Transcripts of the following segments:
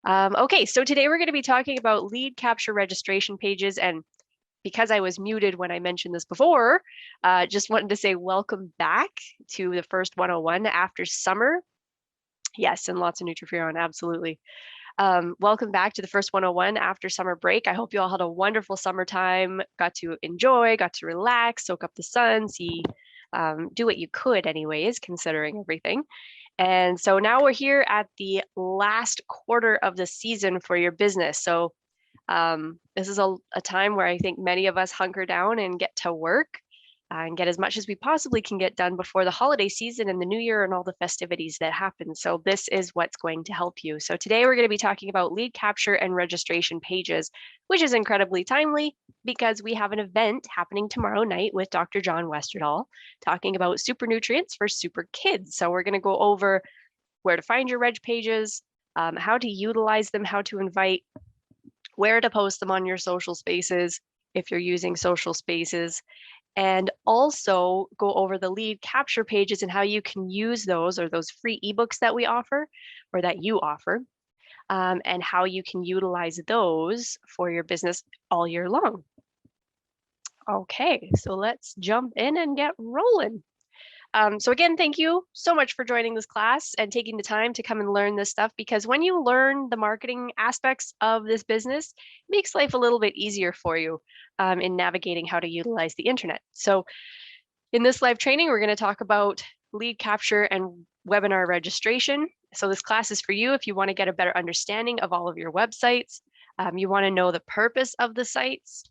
Okay, so today we're going to be talking about lead capture registration pages. And because I was muted when I mentioned this before, just wanted to say welcome back to the first 101 after summer. Yes, and lots of Nutrifuron, absolutely. Welcome back to the first 101 after summer break. I hope you all had a wonderful summertime, got to enjoy, got to relax, soak up the sun, see, do what you could anyways, considering everything. And so now we're here at the last quarter of the season for your business. So this is a time where I think many of us hunker down and get to work and get as much as we possibly can get done before the holiday season and the new year and all the festivities that happen. So this is what's going to help you. So today we're going to be talking about lead capture and registration pages, which is incredibly timely because we have an event happening tomorrow night with Dr. John Westerdahl talking about super nutrients for super kids. So we're going to go over where to find your reg pages, how to utilize them, how to invite, where to post them on your social spaces if you're using social spaces, and also go over the lead capture pages and how you can use those or those free ebooks that we offer or that you offer, and how you can utilize those for your business all year long. Okay, so let's jump in and get rolling. So again, thank you so much for joining this class and taking the time to come and learn this stuff, because when you learn the marketing aspects of this business, it makes life a little bit easier for you in navigating how to utilize the internet. So in this live training, we're going to talk about lead capture and webinar registration. So this class is for you if you want to get a better understanding of all of your websites, you want to know the purpose of the sites,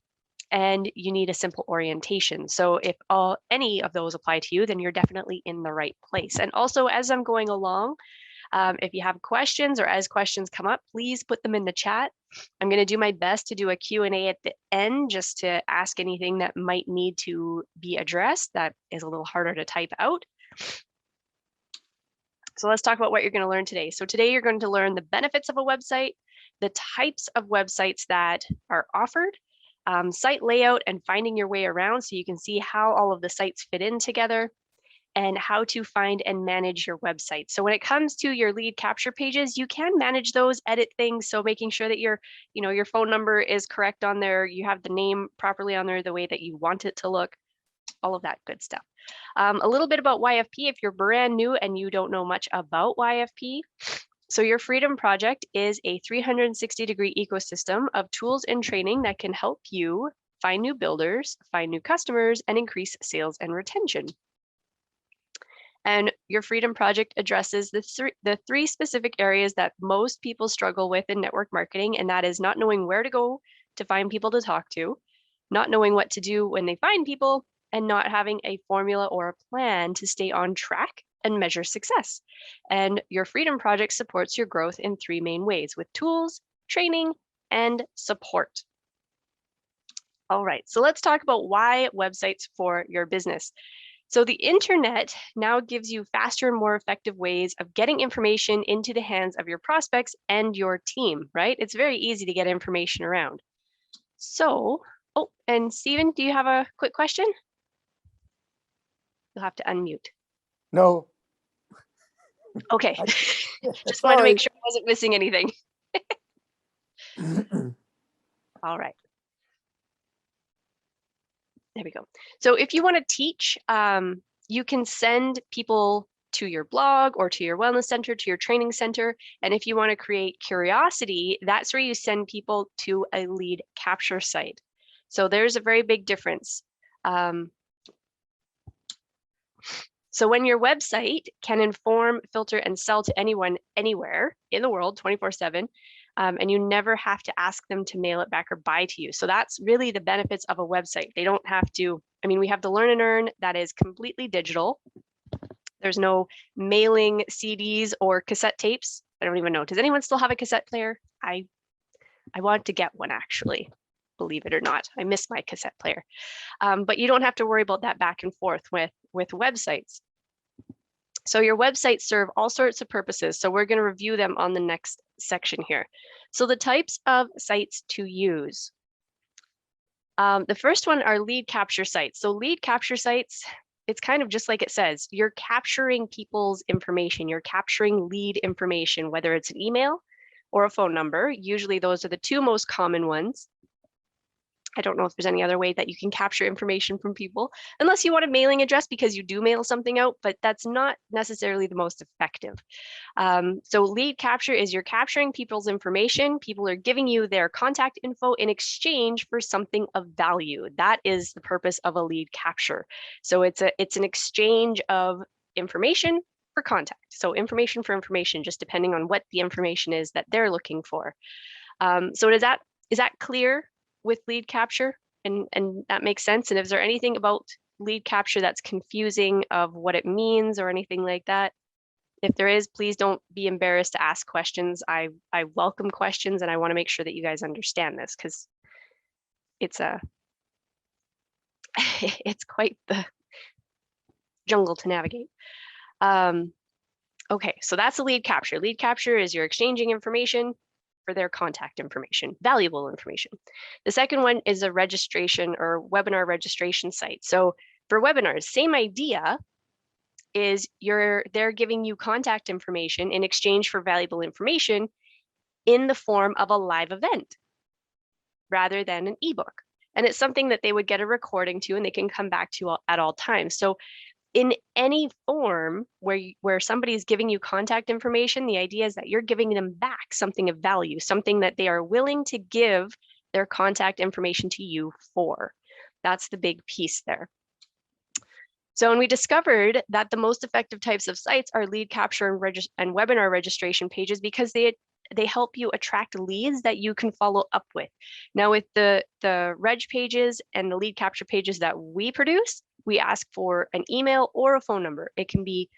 and you need a simple orientation. So if any of those apply to you, then you're definitely in the right place. And also, as I'm going along, if you have questions or as questions come up, please put them in the chat. I'm going to do my best to do a Q&A at the end just to ask anything that might need to be addressed that is a little harder to type out. So let's talk about what you're going to learn today. So today you're going to learn the benefits of a website, the types of websites that are offered, site layout and finding your way around so you can see how all of the sites fit in together, and how to find and manage your website. So when it comes to your lead capture pages, you can manage those, edit things. So making sure that your phone number is correct on there, you have the name properly on there the way that you want it to look, all of that good stuff. A little bit about YFP if you're brand new and you don't know much about YFP. So your Freedom Project is a 360-degree ecosystem of tools and training that can help you find new builders, find new customers, and increase sales and retention. And your Freedom Project addresses the three specific areas that most people struggle with in network marketing, and that is not knowing where to go to find people to talk to, not knowing what to do when they find people, and not having a formula or a plan to stay on track and measure success. And your Freedom Project supports your growth in three main ways: with tools, training, and support. All right, so let's talk about why websites for your business. So the internet now gives you faster and more effective ways of getting information into the hands of your prospects and your team, right? It's very easy to get information around. So, oh, and Stephen, do you have a quick question? You'll have to unmute. No. Okay, just wanted to make sure I wasn't missing anything. All right. There we go. So if you want to teach, you can send people to your blog or to your wellness center, to your training center. And if you want to create curiosity, that's where you send people to a lead capture site. So there's a very big difference. So when your website can inform, filter, and sell to anyone, anywhere in the world, 24/7, and you never have to ask them to mail it back or buy to you. So that's really the benefits of a website. They don't have to, we have the Learn and Earn that is completely digital. There's no mailing CDs or cassette tapes. I don't even know. Does anyone still have a cassette player? I want to get one, actually, believe it or not. I miss my cassette player. But you don't have to worry about that back and forth with websites. So your websites serve all sorts of purposes. So we're going to review them on the next section here. So the types of sites to use. The first one are lead capture sites. So lead capture sites, it's kind of just like it says, you're capturing people's information. You're capturing lead information, whether it's an email, or a phone number. Usually those are the two most common ones. I don't know if there's any other way that you can capture information from people, unless you want a mailing address because you do mail something out, but that's not necessarily the most effective. So lead capture is you're capturing people's information. People are giving you their contact info in exchange for something of value. That is the purpose of a lead capture. So it's an exchange of information for contact. So information for information, just depending on what the information is that they're looking for. So is that clear with lead capture? And that makes sense? And is there anything about lead capture that's confusing of what it means or anything like that? If there is, please don't be embarrassed to ask questions. I welcome questions, and I want to make sure that you guys understand this because it's it's quite the jungle to navigate. Okay, so that's the lead capture. Lead capture is you're exchanging information for their contact information, valuable information. The second one is a registration or webinar registration site. So for webinars, same idea, is they're giving you contact information in exchange for valuable information in the form of a live event rather than an ebook. And it's something that they would get a recording to and they can come back to at all times. So in any form where somebody's giving you contact information, the idea is that you're giving them back something of value, something that they are willing to give their contact information to you for. That's the big piece there. So when we discovered that the most effective types of sites are lead capture and webinar registration pages because they help you attract leads that you can follow up with. Now with the reg pages and the lead capture pages that we produce, we ask for an email or a phone number. It can be,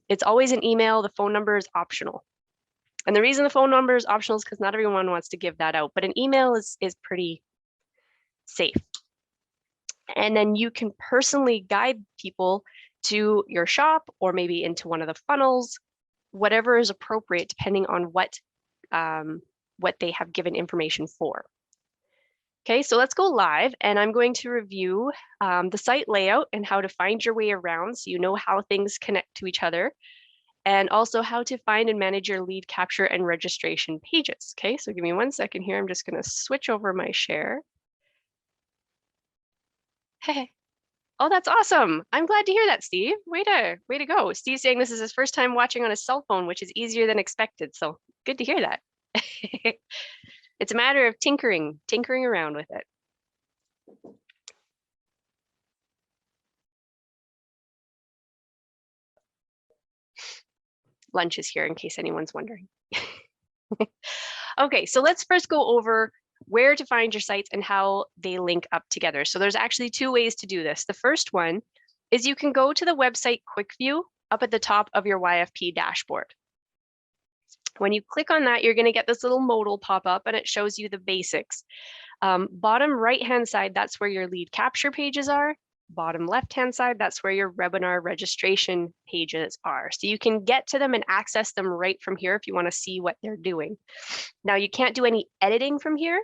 it's always an email. The phone number is optional. And the reason the phone number is optional is because not everyone wants to give that out, but an email is pretty safe. And then you can personally guide people to your shop or maybe into one of the funnels, whatever is appropriate depending on what they have given information for. Okay, so let's go live and I'm going to review the site layout and how to find your way around so you know how things connect to each other, and also how to find and manage your lead capture and registration pages. Okay, so give me 1 second here. I'm just going to switch over my share. Hey. Oh, that's awesome. I'm glad to hear that, Steve. Way to go. Steve's saying this is his first time watching on his cell phone, which is easier than expected. So good to hear that. It's a matter of tinkering around with it. Lunch is here in case anyone's wondering. Okay, so let's first go over where to find your sites and how they link up together. So there's actually two ways to do this. The first one is you can go to the website quick view up at the top of your YFP dashboard. When you click on that, you're going to get this little modal pop up and it shows you the basics. Bottom right-hand side, that's where your lead capture pages are. Bottom left-hand side, that's where your webinar registration pages are. So you can get to them and access them right from here if you want to see what they're doing. Now, you can't do any editing from here,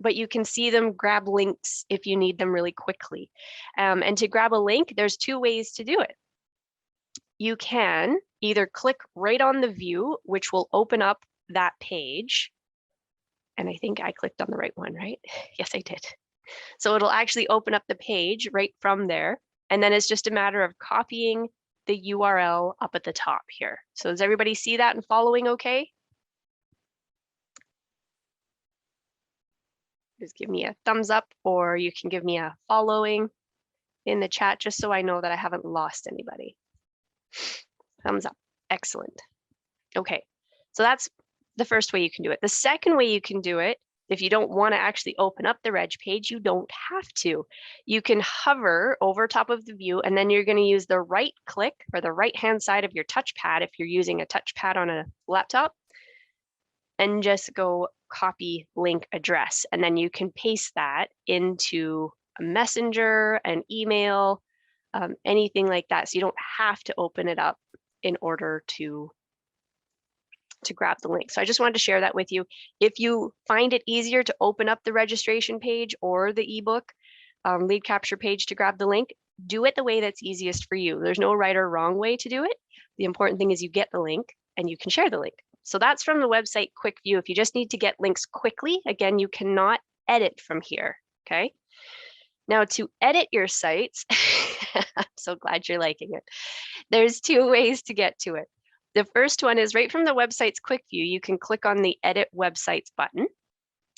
but you can see them, grab links if you need them really quickly. And to grab a link, there's two ways to do it. You can either click right on the view, which will open up that page. And I think I clicked on the right one, right? Yes, I did. So it'll actually open up the page right from there. And then it's just a matter of copying the URL up at the top here. So does everybody see that and following okay? Just give me a thumbs up, or you can give me a following in the chat just so I know that I haven't lost anybody. Thumbs up. Excellent. Okay, so that's the first way you can do it. The second way you can do it, if you don't want to actually open up the reg page, you don't have to. You can hover over top of the view, and then you're going to use the right click or the right-hand side of your touchpad if you're using a touchpad on a laptop, and just go copy link address. And then you can paste that into a messenger, an email, anything like that. So you don't have to open it up in order to grab the link. So I just wanted to share that with you. If you find it easier to open up the registration page or the ebook lead capture page to grab the link, do it the way that's easiest for you. There's no right or wrong way to do it. The important thing is you get the link and you can share the link. So that's from the website quick view. If you just need to get links quickly, again, you cannot edit from here, okay? Now to edit your sites, I'm so glad you're liking it. There's two ways to get to it. The first one is right from the website's quick view. You can click on the Edit Websites button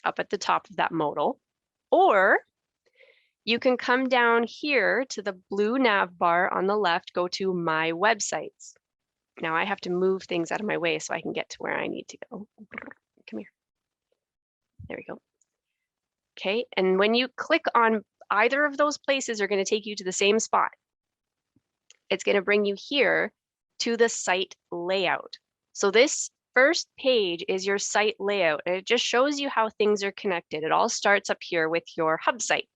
up at the top of that modal, or you can come down here to the blue nav bar on the left, go to My Websites. Now I have to move things out of my way so I can get to where I need to go. Come here. There we go. Okay, and when you click on either of those places, are going to take you to the same spot. It's going to bring you here to the site layout. So this first page is your site layout, and it just shows you how things are connected. It all starts up here with your hub site,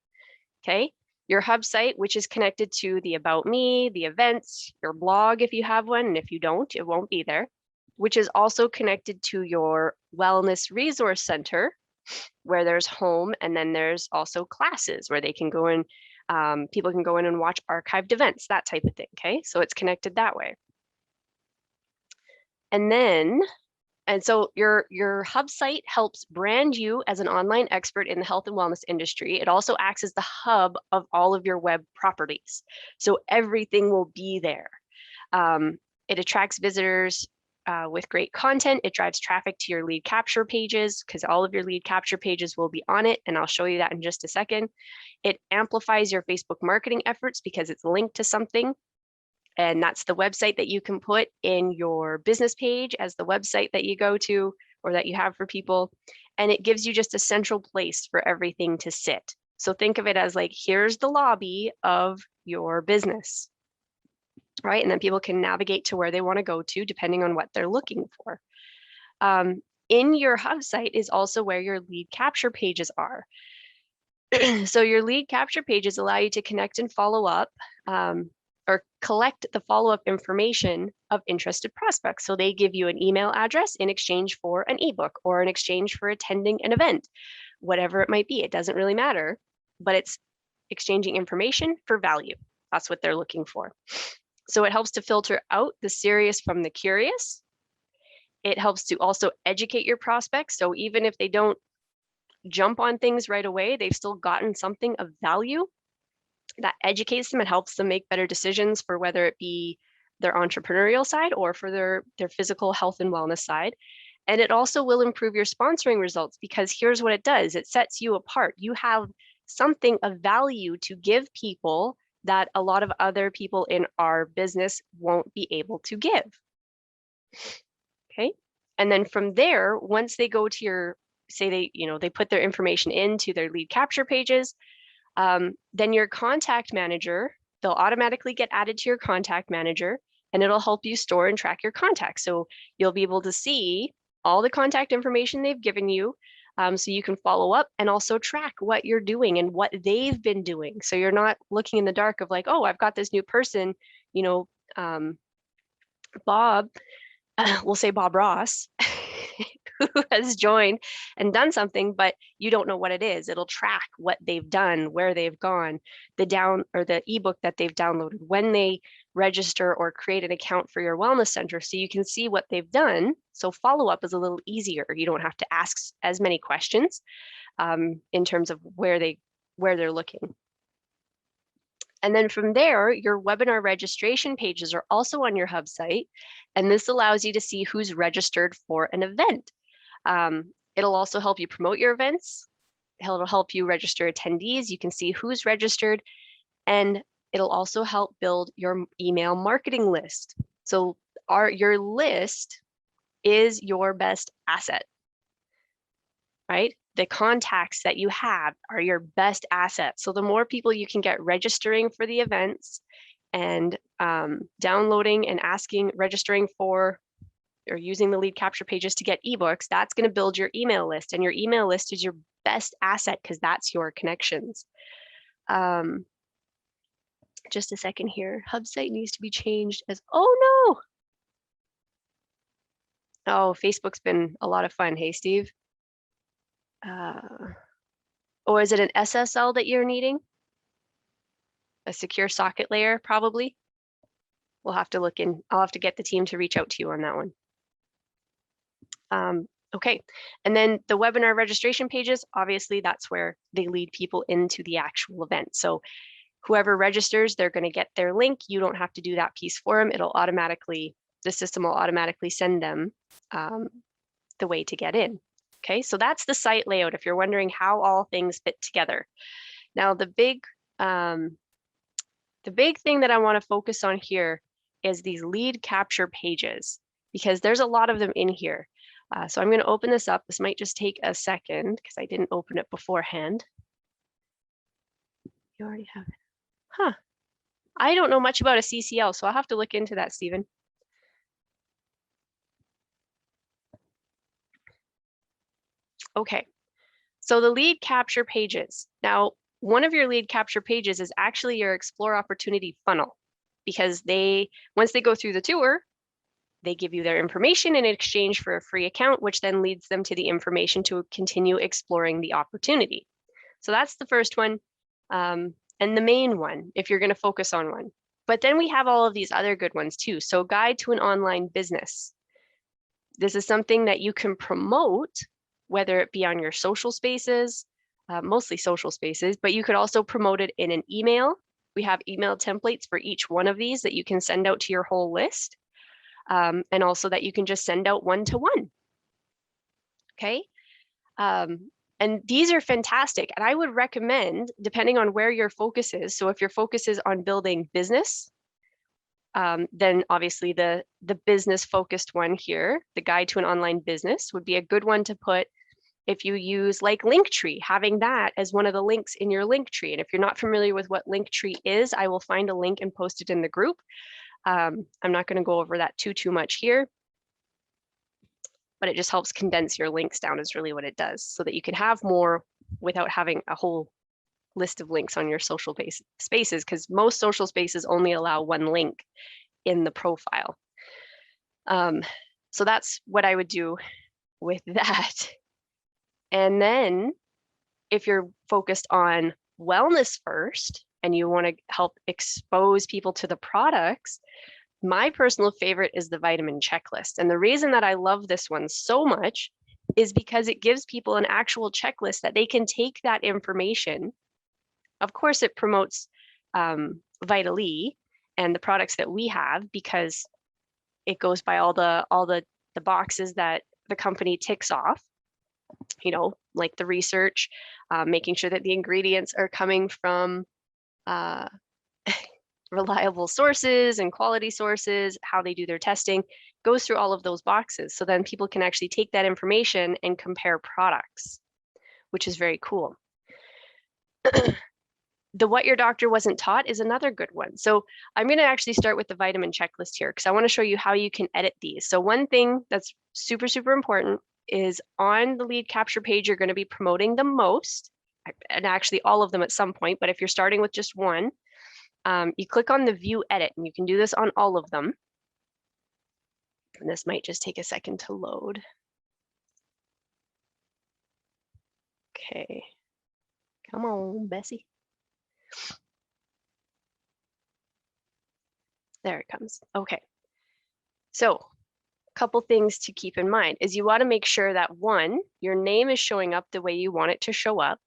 okay? Your hub site, which is connected to the About Me, the events, your blog if you have one, and if you don't, it won't be there, which is also connected to your Wellness Resource Center, where there's home, and then there's also classes where they can go in, people can go in and watch archived events, that type of thing, okay? So it's connected that way. And so your hub site helps brand you as an online expert in the health and wellness industry. It also acts as the hub of all of your web properties. So everything will be there. It attracts visitors with great content. It drives traffic to your lead capture pages because all of your lead capture pages will be on it. And I'll show you that in just a second. It amplifies your Facebook marketing efforts because it's linked to something. And that's the website that you can put in your business page as the website that you go to or that you have for people. And it gives you just a central place for everything to sit. So think of it as like, here's the lobby of your business, right? And then people can navigate to where they want to go to depending on what they're looking for. In your hub site is also where your lead capture pages are. So your lead capture pages allow you to connect and follow up or collect the follow-up information of interested prospects. So they give you an email address in exchange for an ebook or in exchange for attending an event, whatever it might be. It doesn't really matter, but it's exchanging information for value. That's what they're looking for. So it helps to filter out the serious from the curious. It helps to also educate your prospects. So even if they don't jump on things right away, they've still gotten something of value that educates them and helps them make better decisions for whether it be their entrepreneurial side or for their physical health and wellness side. And it also will improve your sponsoring results because here's what it does. It sets you apart. You have something of value to give people that a lot of other people in our business won't be able to give. Okay. And then from there, once they go to your, say they put their information into their lead capture pages, then your contact manager, they'll automatically get added to your contact manager and it'll help you store and track your contacts. So you'll be able to see all the contact information they've given you so you can follow up and also track what you're doing and what they've been doing. So you're not looking in the dark of like, oh, I've got this new person, Bob, we'll say Bob Ross, who has joined and done something, but you don't know what it is. It'll track what they've done, where they've gone, the ebook that they've downloaded, when they register or create an account for your wellness center, so you can see what they've done. So follow-up is a little easier. You don't have to ask as many questions in terms of where they're looking. And then from there, your webinar registration pages are also on your hub site. And this allows you to see who's registered for an event. It'll also help you promote your events. It'll help you register attendees. You can see who's registered. And it'll also help build your email marketing list. So your list is your best asset, right? The contacts that you have are your best asset. So the more people you can get registering for the events and downloading and registering for or using the lead capture pages to get ebooks, that's going to build your email list. And your email list is your best asset because that's your connections. Just a second here. Hub site needs to be changed as, oh no. Oh, Facebook's been a lot of fun. Hey, Steve. Or is it an SSL that you're needing? A secure socket layer, probably. We'll have to look in. I'll have to get the team to reach out to you on that one. Okay, and then the webinar registration pages, obviously that's where they lead people into the actual event. So whoever registers, they're going to get their link. You don't have to do that piece for them. The system will automatically send them the way to get in. Okay, so that's the site layout if you're wondering how all things fit together. Now, the big thing that I want to focus on here is these lead capture pages, because there's a lot of them in here. So I'm going to open this up. This might just take a second because I didn't open it beforehand. You already have it. Huh. I don't know much about a CCL, so I'll have to look into that, Stephen. Okay, so the lead capture pages. Now, one of your lead capture pages is actually your Explore Opportunity funnel, because once they go through the tour, they give you their information in exchange for a free account, which then leads them to the information to continue exploring the opportunity. So that's the first one, and the main one, if you're going to focus on one. But then we have all of these other good ones too. So Guide to an Online Business. This is something that you can promote, whether it be on your social spaces, mostly social spaces, but you could also promote it in an email. We have email templates for each one of these that you can send out to your whole list. And also that you can just send out one-to-one. Okay. And these are fantastic. And I would recommend, depending on where your focus is. So if your focus is on building business, then obviously the business focused one here, the Guide to an Online Business, would be a good one to put if you use like Linktree, having that as one of the links in your Linktree. And if you're not familiar with what Linktree is, I will find a link and post it in the group. I'm not going to go over that too much here, but it just helps condense your links down is really what it does, so that you can have more without having a whole list of links on your social spaces, because most social spaces only allow one link in the profile. So that's what I would do with that. And then if you're focused on wellness first and you want to help expose people to the products, my personal favorite is the vitamin checklist. And the reason that I love this one so much is because it gives people an actual checklist that they can take that information. Of course, it promotes Vital E and the products that we have, because it goes by all the boxes that the company ticks off, you know, like the research, making sure that the ingredients are coming from reliable sources and quality sources, how they do their testing, goes through all of those boxes. So then people can actually take that information and compare products, which is very cool. The What Your Doctor Wasn't Taught is another good one. So I'm going to actually start with the vitamin checklist here, because I want to show you how you can edit these. So one thing that's super important is on the lead capture page, you're going to be promoting the most, and actually all of them at some point. But if you're starting with just one, you click on the view edit, and you can do this on all of them. And this might just take a second to load. Okay, come on, Bessie. There it comes. Okay. So a couple things to keep in mind is you want to make sure that one, your name is showing up the way you want it to show up.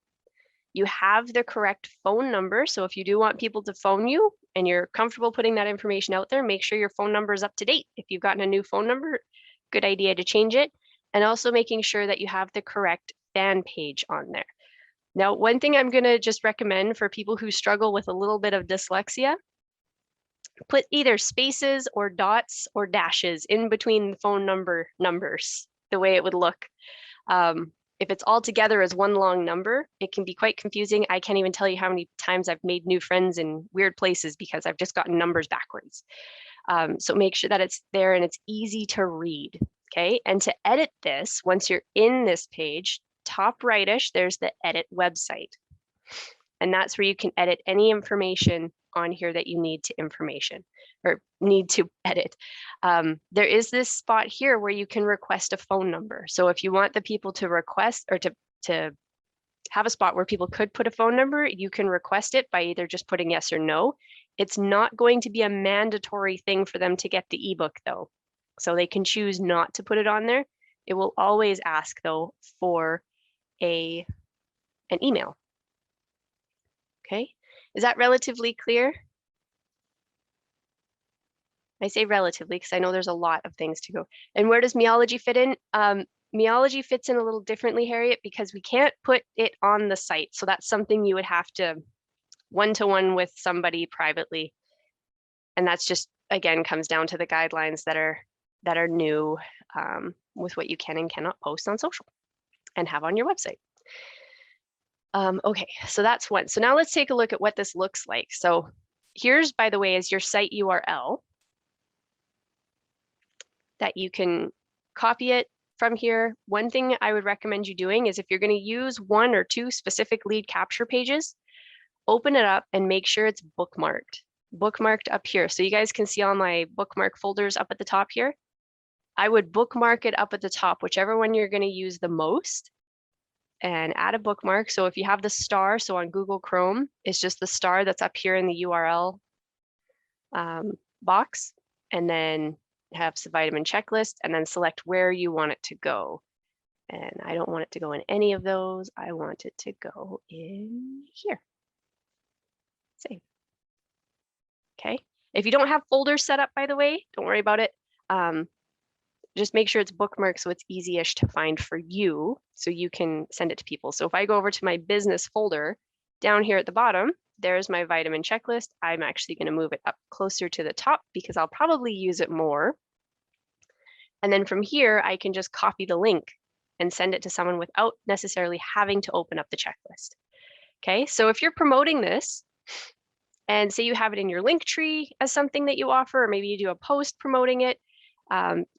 You have the correct phone number. So if you do want people to phone you and you're comfortable putting that information out there, make sure your phone number is up to date. If you've gotten a new phone number, good idea to change it. And also making sure that you have the correct fan page on there. Now, one thing I'm going to just recommend for people who struggle with a little bit of dyslexia, put either spaces or dots or dashes in between the phone numbers, the way it would look. If it's all together as one long number, it can be quite confusing. I can't even tell you how many times I've made new friends in weird places because I've just gotten numbers backwards. So make sure that it's there and it's easy to read, okay? And to edit this, once you're in this page, top rightish, there's the edit website. And that's where you can edit any information on here that you need to edit. There is this spot here where you can request a phone number. So if you want the people to request or to have a spot where people could put a phone number, you can request it by either just putting yes or no. It's not going to be a mandatory thing for them to get the ebook though. So they can choose not to put it on there. It will always ask though for an email. Okay, is that relatively clear? I say relatively because I know there's a lot of things to go. And where does meology fit in? Meology fits in a little differently, Harriet, because we can't put it on the site. So that's something you would have to one-to-one with somebody privately. And that's just, again, comes down to the guidelines that are new with what you can and cannot post on social and have on your website. Okay, so that's one. So now let's take a look at what this looks like. So here's, by the way, is your site URL that you can copy it from here. One thing I would recommend you doing is if you're going to use 1 or 2 specific lead capture pages, open it up and make sure it's bookmarked up here. So you guys can see all my bookmark folders up at the top here. I would bookmark it up at the top, whichever one you're going to use the most, and add a bookmark. So if you have the star, so on Google Chrome, it's just the star that's up here in the URL box, and then have the vitamin checklist, and then select where you want it to go. And I don't want it to go in any of those. I want it to go in here. Save. Okay. If you don't have folders set up, by the way, don't worry about it. Just make sure it's bookmarked so it's easy-ish to find for you, so you can send it to people. So if I go over to my business folder, down here at the bottom, there's my vitamin checklist. I'm actually going to move it up closer to the top because I'll probably use it more. And then from here, I can just copy the link and send it to someone without necessarily having to open up the checklist. Okay, so if you're promoting this, and say you have it in your link tree as something that you offer, or maybe you do a post promoting it,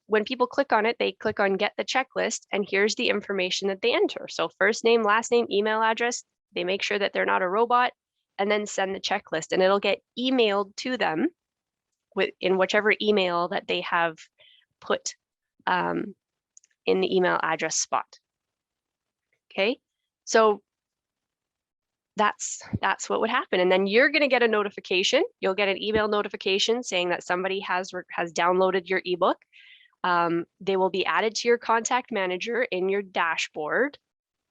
when people click on it, they click on get the checklist, and here's the information that they enter. So first name, last name, email address, they make sure that they're not a robot, and then send the checklist, and it'll get emailed to them in whichever email that they have put in the email address spot. Okay, so that's what would happen. And then you're going to get a notification. You'll get an email notification saying that somebody has downloaded your ebook. They will be added to your contact manager in your dashboard.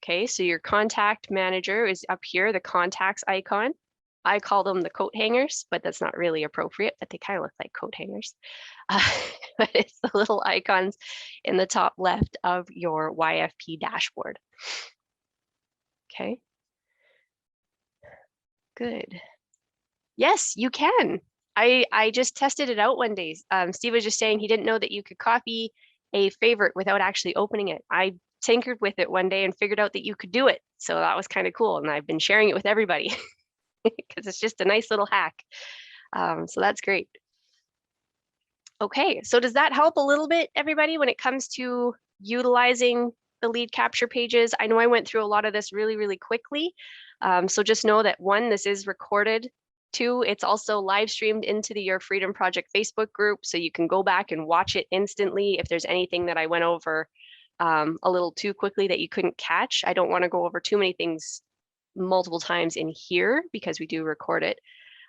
Okay, so your contact manager is up here, the contacts icon. I call them the coat hangers, but that's not really appropriate, but they kind of look like coat hangers. But it's the little icons in the top left of your YFP dashboard. Okay. Good. Yes, you can. I just tested it out one day. Steve was just saying he didn't know that you could copy a favorite without actually opening it. I tinkered with it one day and figured out that you could do it. So that was kind of cool. And I've been sharing it with everybody because it's just a nice little hack. So that's great. Okay, so does that help a little bit, everybody, when it comes to utilizing the lead capture pages? I know I went through a lot of this really, really quickly. So just know that 1, this is recorded. 2, it's also live streamed into the Your Freedom Project Facebook group, so you can go back and watch it instantly if there's anything that I went over a little too quickly that you couldn't catch. I don't want to go over too many things multiple times in here because we do record it.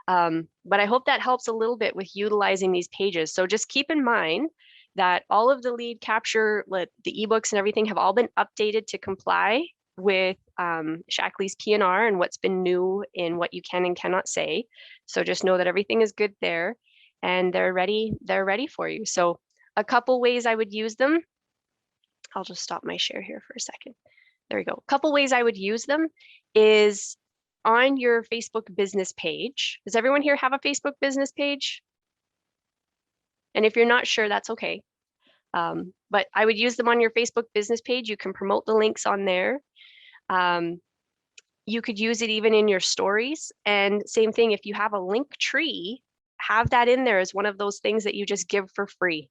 But I hope that helps a little bit with utilizing these pages. So just keep in mind that all of the lead capture, the ebooks and everything have all been updated to comply with Shackley's P&R and what's been new in what you can and cannot say. So just know that everything is good there and they're ready for you. So a couple ways I would use them. I'll just stop my share here for a second. There we go. A couple ways I would use them is on your Facebook business page. Does everyone here have a Facebook business page? And if you're not sure, that's okay. But I would use them on your Facebook business page. You can promote the links on there. You could use it even in your stories. And same thing, if you have a link tree, have that in there as one of those things that you just give for free.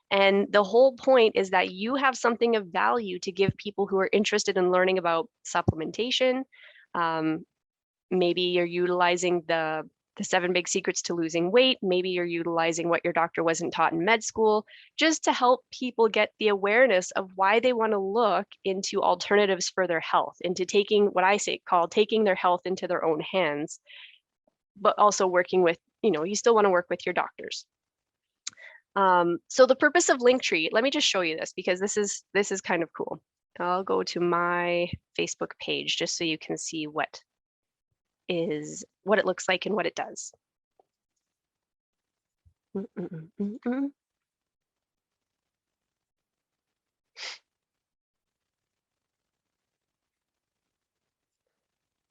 And the whole point is that you have something of value to give people who are interested in learning about supplementation. Maybe you're utilizing the 7 big secrets to losing weight. Maybe you're utilizing what your doctor wasn't taught in med school, just to help people get the awareness of why they want to look into alternatives for their health, into taking what I call taking their health into their own hands, but also working with, you still want to work with your doctors. So the purpose of Linktree, let me just show you this because this is kind of cool. I'll go to my Facebook page just so you can see what it looks like and what it does.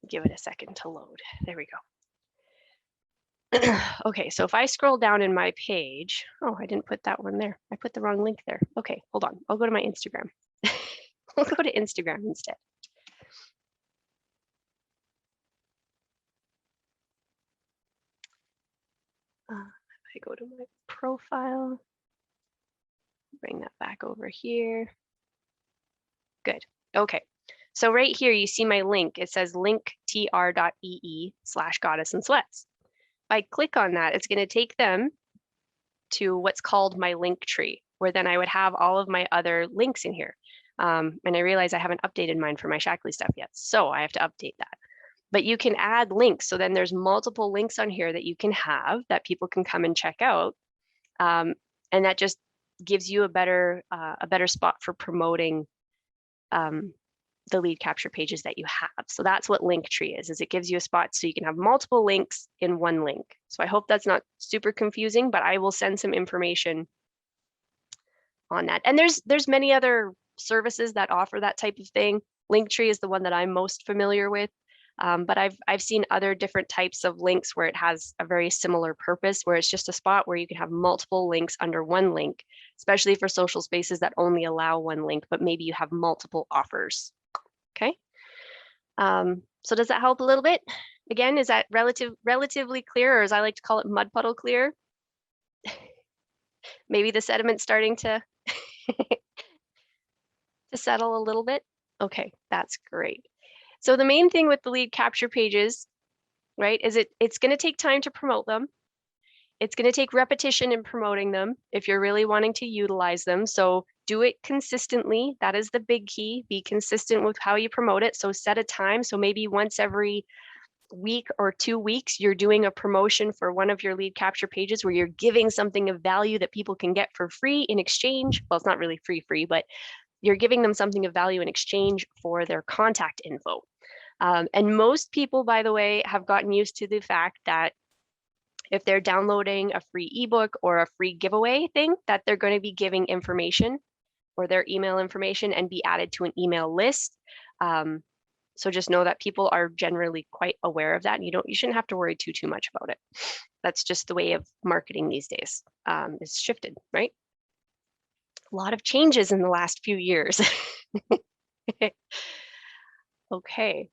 Give it a second to load. There we go. Okay, so if I scroll down in my page, oh, I didn't put that one there. I put the wrong link there. Okay, hold on. I'll go to my Instagram. We'll go to Instagram instead. If I go to my profile, bring that back over here. Good. Okay. So right here, you see my link. It says linktr.ee/goddess-in-sweats. If I click on that, it's going to take them to what's called my link tree, where then I would have all of my other links in here. And I realize I haven't updated mine for my Shackley stuff yet, so I have to update that. But you can add links. So then there's multiple links on here that you can have that people can come and check out. And that just gives you a better spot for promoting the lead capture pages that you have. So that's what Linktree is it gives you a spot so you can have multiple links in one link. So I hope that's not super confusing, but I will send some information on that. And there's many other services that offer that type of thing. Linktree is the one that I'm most familiar with. But I've seen other different types of links where it has a very similar purpose, where it's just a spot where you can have multiple links under one link, especially for social spaces that only allow one link, but maybe you have multiple offers. Okay. So does that help a little bit? Again, is that relatively clear, or as I like to call it, mud puddle clear? Maybe the sediment's starting to to settle a little bit. Okay, that's great. So the main thing with the lead capture pages, right, is it's going to take time to promote them. It's going to take repetition in promoting them if you're really wanting to utilize them. So do it consistently. That is the big key. Be consistent with how you promote it. So set a time. So maybe once every week or 2 weeks, you're doing a promotion for one of your lead capture pages where you're giving something of value that people can get for free in exchange. Well, it's not really free, but you're giving them something of value in exchange for their contact info. And most people, by the way, have gotten used to the fact that if they're downloading a free ebook or a free giveaway thing, that they're going to be giving information or their email information and be added to an email list. So just know that people are generally quite aware of that. And you shouldn't have to worry too much about it. That's just the way of marketing these days. It's shifted, right? A lot of changes in the last few years. Okay.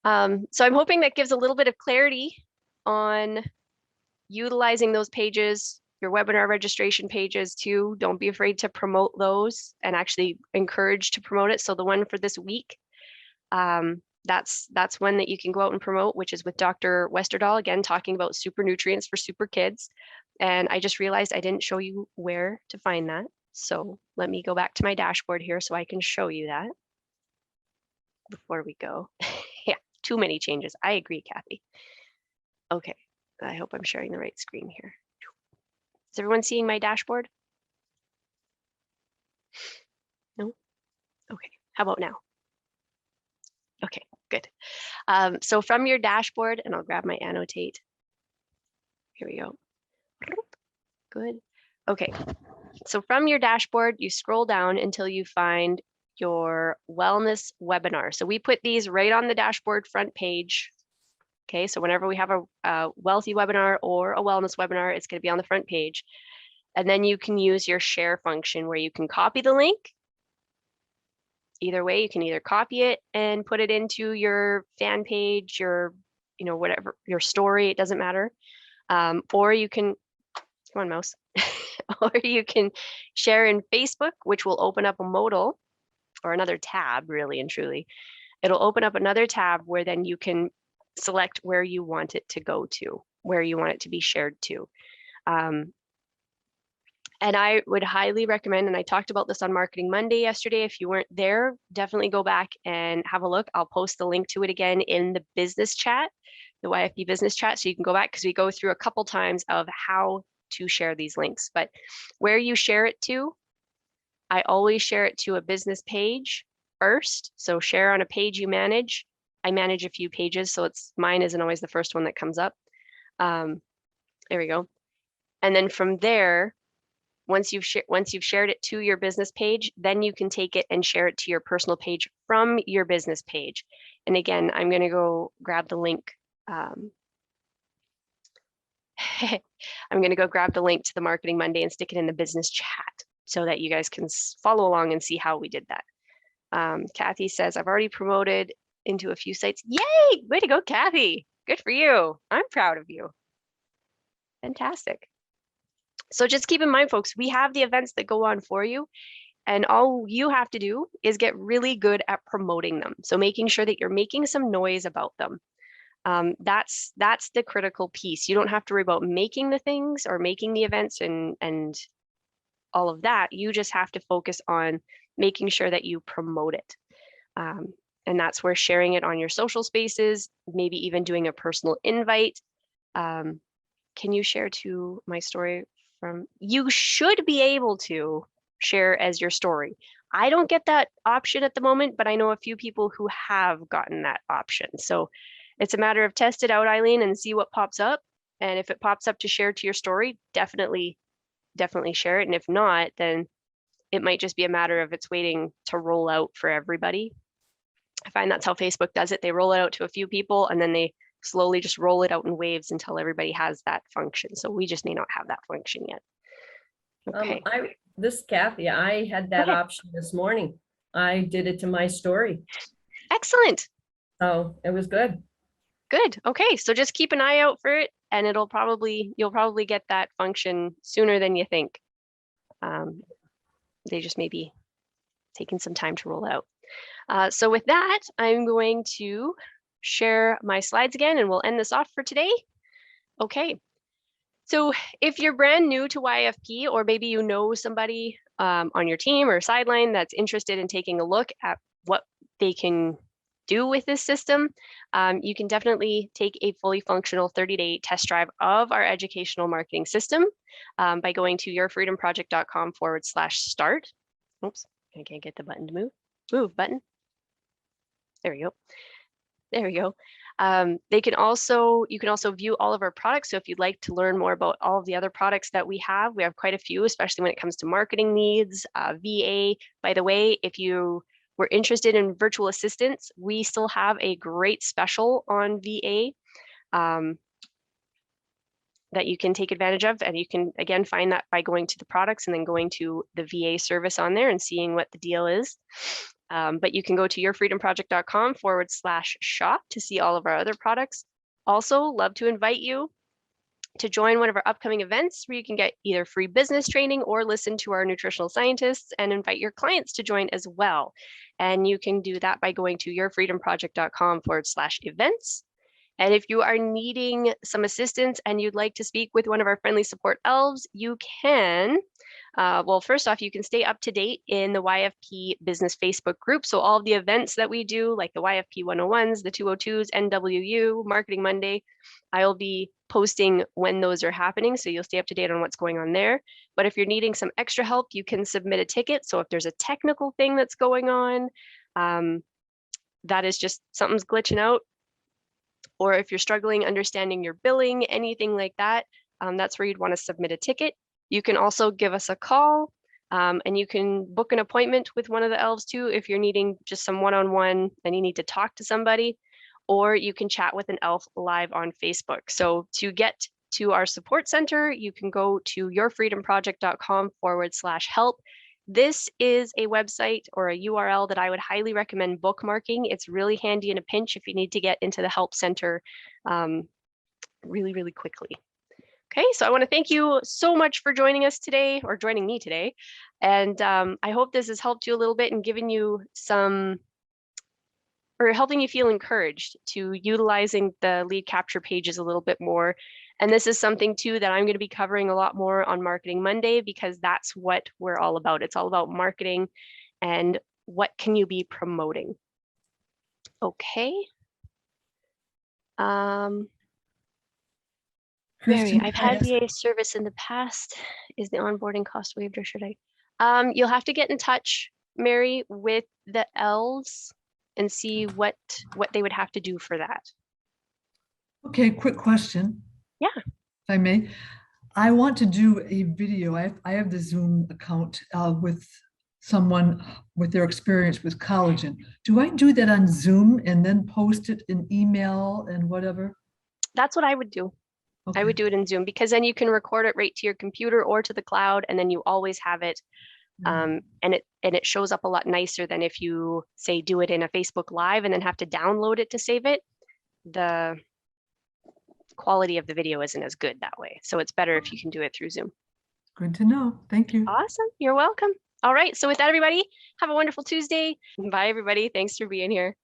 So I'm hoping that gives a little bit of clarity on utilizing those pages, your webinar registration pages too. Don't be afraid to promote those and actually encourage to promote it. So the one for this week, that's one that you can go out and promote, which is with Dr. Westerdahl, again, talking about super nutrients for super kids. And I just realized I didn't show you where to find that. So let me go back to my dashboard here so I can show you that before we go. Yeah, too many changes. I agree, Kathy. Okay, I hope I'm sharing the right screen here. Is everyone seeing my dashboard? No? Okay, how about now? Okay, good. So from your dashboard, and I'll grab my annotate. Here we go. Good. Okay, so from your dashboard, you scroll down until you find your wellness webinar. So we put these right on the dashboard front page. Okay, so whenever we have a wealthy webinar or a wellness webinar, it's going to be on the front page. And then you can use your share function where you can copy the link. Either way, you can either copy it and put it into your fan page, your, whatever, your story, it doesn't matter. Or you can, come on mouse, or you can share in Facebook, which will open up a modal or another tab, really and truly. It'll open up another tab where then you can select where you want it to go to, where you want it to be shared to. And I would highly recommend, and I talked about this on Marketing Monday yesterday. If you weren't there, definitely go back and have a look. I'll post the link to it again in the business chat, the YFP business chat. So you can go back because we go through a couple times of how to share these links. But where you share it to, I always share it to a business page first. So share on a page you manage. I manage a few pages, so mine isn't always the first one that comes up. There we go. And then from there, once you've shared it to your business page, then you can take it and share it to your personal page from your business page. And again, I'm going to go grab the link. I'm going to go grab the link to the Marketing Monday and stick it in the business chat so that you guys can follow along and see how we did that. Kathy says, I've already promoted into a few sites. Yay! Way to go, Kathy. Good for you. I'm proud of you. Fantastic. So just keep in mind, folks, we have the events that go on for you, and all you have to do is get really good at promoting them. So making sure that you're making some noise about them. That's the critical piece. You don't have to worry about making the things or making the events and all of that. You just have to focus on making sure that you promote it. And that's where sharing it on your social spaces, maybe even doing a personal invite. Can you share to my story you should be able to share as your story. I don't get that option at the moment, but I know a few people who have gotten that option. So it's a matter of test it out, Eileen, and see what pops up. And if it pops up to share to your story, definitely share it. And if not, then it might just be a matter of it's waiting to roll out for everybody. I find that's how Facebook does it. They roll it out to a few people and then they slowly just roll it out in waves until everybody has that function. So we just may not have that function yet. Okay. This Kathy, I had that option this morning. I did it to my story. Excellent. So it was good. Good. Okay. So just keep an eye out for it and you'll probably get that function sooner than you think. They just may be taking some time to roll out. So with that, I'm going to share my slides again and we'll end this off for today. Okay. So if you're brand new to YFP or maybe you know somebody on your team or sideline that's interested in taking a look at what they can do with this system, you can definitely take a fully functional 30-day test drive of our educational marketing system by going to yourfreedomproject.com/start. Oops, I can't get the button to move. Move button. There we go. There we go. You can also view all of our products. So if you'd like to learn more about all of the other products that we have quite a few, especially when it comes to marketing needs, VA. By the way, if you were interested in virtual assistants, we still have a great special on VA that you can take advantage of. And you can, again, find that by going to the products and then going to the VA service on there and seeing what the deal is. But you can go to yourfreedomproject.com/shop to see all of our other products. Also, love to invite you to join one of our upcoming events where you can get either free business training or listen to our nutritional scientists and invite your clients to join as well. And you can do that by going to yourfreedomproject.com/events. And if you are needing some assistance and you'd like to speak with one of our friendly support elves, you can. Well, first off, you can stay up to date in the YFP business Facebook group. So all of the events that we do, like the YFP 101s, the 202s, NWU, Marketing Monday, I'll be posting when those are happening. So you'll stay up to date on what's going on there. But if you're needing some extra help, you can submit a ticket. So if there's a technical thing that's going on, that is just something's glitching out, or if you're struggling understanding your billing, anything like that, that's where you'd want to submit a ticket. You can also give us a call and you can book an appointment with one of the elves too if you're needing just some one-on-one and you need to talk to somebody, or you can chat with an elf live on Facebook. So to get to our support center, you can go to yourfreedomproject.com/help. This is a website or a URL that I would highly recommend bookmarking. It's really handy in a pinch if you need to get into the help center really, really quickly. Okay, so I want to thank you so much for joining us today, or joining me today. And I hope this has helped you a little bit and given you some, or helping you feel encouraged to utilizing the lead capture pages a little bit more. And this is something too that I'm going to be covering a lot more on Marketing Monday, because that's what we're all about. It's all about marketing and what can you be promoting. Okay. Mary, Kristen, I've can I had ask- VA service in the past. Is the onboarding cost waived or should I? You'll have to get in touch, Mary, with the elves and see what they would have to do for that. Okay, quick question. Yeah. If I may. I want to do a video. I have the Zoom account with someone with their experience with collagen. Do I do that on Zoom and then post it in email and whatever? That's what I would do. I would Okay. do it in Zoom because then you can record it right to your computer or to the cloud, and then you always have it. And it shows up a lot nicer than if you say do it in a Facebook Live and then have to download it to save it. The quality of the video isn't as good that way. So it's better if you can do it through Zoom. Good to know. Thank you. Awesome. You're welcome. All right. So with that, everybody, have a wonderful Tuesday. Bye, everybody. Thanks for being here.